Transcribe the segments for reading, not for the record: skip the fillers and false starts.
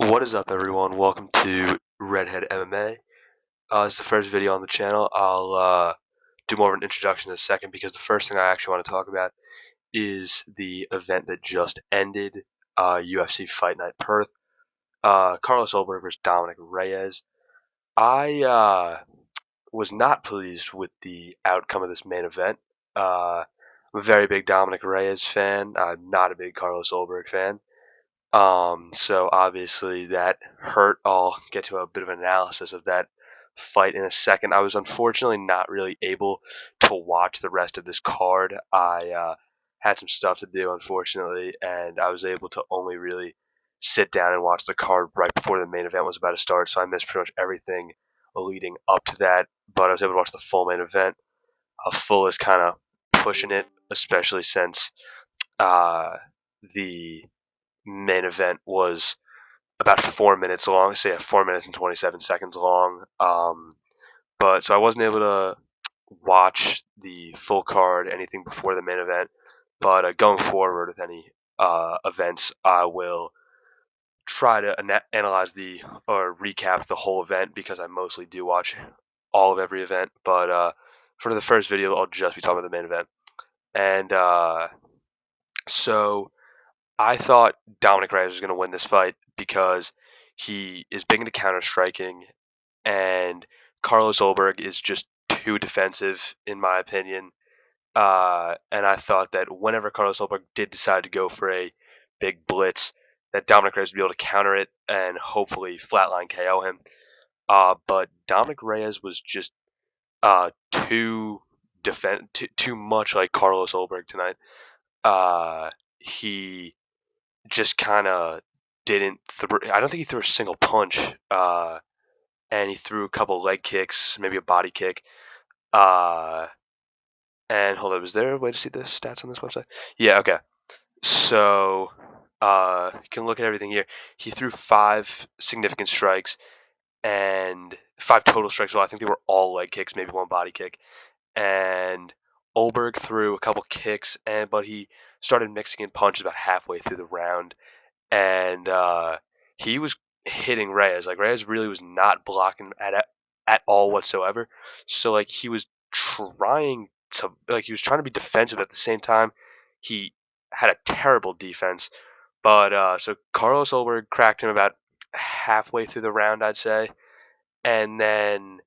What is up, everyone? Welcome to Redhead MMA. This is the first video on the channel. I'll do more of an introduction in a second because the first thing I actually want to talk about is the event that just ended, UFC Fight Night Perth. Carlos Ulberg versus Dominic Reyes. I was not pleased with the outcome of this main event. I'm a very big Dominic Reyes fan. I'm not a big Carlos Ulberg fan. So obviously that hurt. I'll get to a bit of an analysis of that fight in a second. I was unfortunately not really able to watch the rest of this card. I had some stuff to do, unfortunately, and I was able to only really sit down and watch the card right before the main event was about to start. So I missed pretty much everything leading up to that, but I was able to watch the full main event. Full is kind of pushing it, especially since the main event was about 4 minutes long, say 4 minutes and 27 seconds long. But so I wasn't able to watch the full card, anything before the main event. But going forward with any events, I will try to analyze or recap the whole event because I mostly do watch all of every event. But for the first video, I'll just be talking about the main event. And so I thought Dominic Reyes was going to win this fight because he is big into counter striking, and Carlos Ulberg is just too defensive, in my opinion. And I thought that whenever Carlos Ulberg did decide to go for a big blitz, that Dominic Reyes would be able to counter it and hopefully flatline KO him. But Dominic Reyes was just too too much like Carlos Ulberg tonight. He just kind of didn't. I don't think he threw a single punch, and he threw a couple leg kicks, maybe a body kick. And hold on, was there a way to see the stats on this website? Yeah, okay. So you can look at everything here. He threw 5 significant strikes and 5 total strikes. Well, I think they were all leg kicks, maybe 1 body kick. And Ulberg threw a couple kicks, but he started mixing in punches about halfway through the round. And he was hitting Reyes. Like, Reyes really was not blocking at all whatsoever. So like he was trying to be defensive at the same time. He had a terrible defense. But so Carlos Ulberg cracked him about halfway through the round, I'd say, and then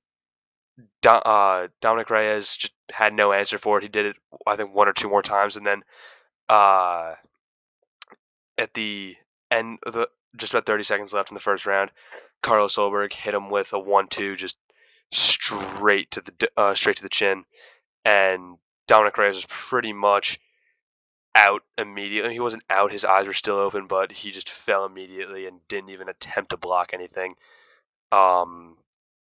Dominic Reyes just had no answer for it. He did it, I think, 1 or 2 more times, and then uh, at the end of just about 30 seconds left in the first round, Carlos Ulberg hit him with a 1-2 just straight to the chin, and Dominic Reyes was pretty much out immediately. He wasn't out; his eyes were still open, but he just fell immediately and didn't even attempt to block anything.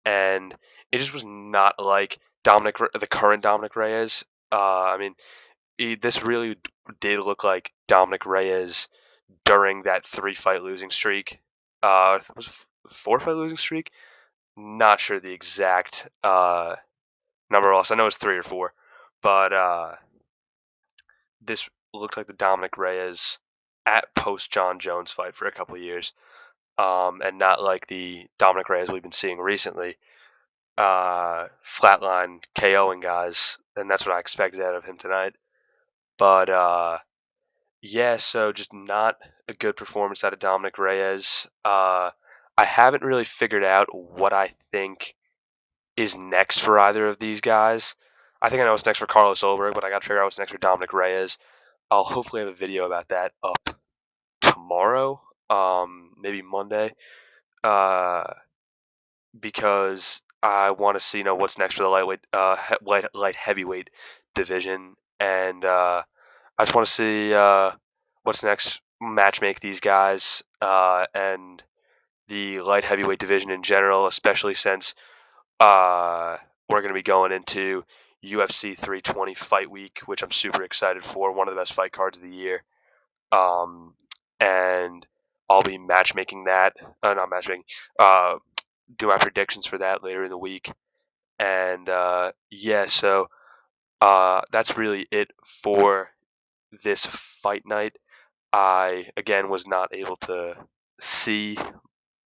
And it just was not like the current Dominic Reyes. I mean, this really did look like Dominic Reyes during that 3-fight losing streak. Was it 4-fight losing streak? Not sure the exact number lost. I know it's 3 or 4, but this looked like the Dominic Reyes at post John Jones fight for a couple of years, and not like the Dominic Reyes we've been seeing recently. Flatline KOing guys, and that's what I expected out of him tonight. But yeah, so just not a good performance out of Dominic Reyes. I haven't really figured out what I think is next for either of these guys. I think I know what's next for Carlos Ulberg, but I got to figure out what's next for Dominic Reyes. I'll hopefully have a video about that up tomorrow, maybe Monday, because I want to see what's next for the light heavyweight division, and I just want to see what's next. Matchmake these guys and the light heavyweight division in general, especially since we're going to be going into UFC 320 fight week, which I'm super excited for. One of the best fight cards of the year. And I'll be matchmaking that. Not matchmaking. Do my predictions for that later in the week. And yeah, so that's really it for this fight night. I again was not able to see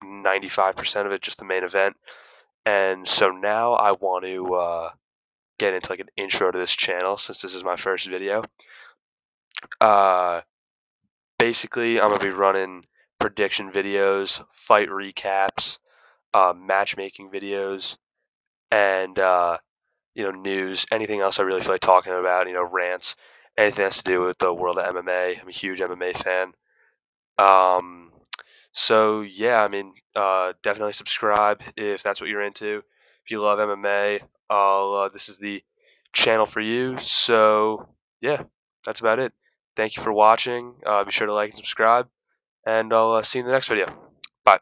95% of it just the main event. And so now I want to get into like an intro to this channel since this is my first video. Basically, I'm gonna be running prediction videos, fight recaps, matchmaking videos, and news, anything else I really feel like talking about, rants, anything that has to do with the world of MMA. I'm a huge MMA fan. Um, so yeah, I mean, definitely subscribe if that's what you're into. If you love MMA, this is the channel for you. So yeah, that's about it. Thank you for watching. Be sure to like and subscribe, and I'll see you in the next video. Bye.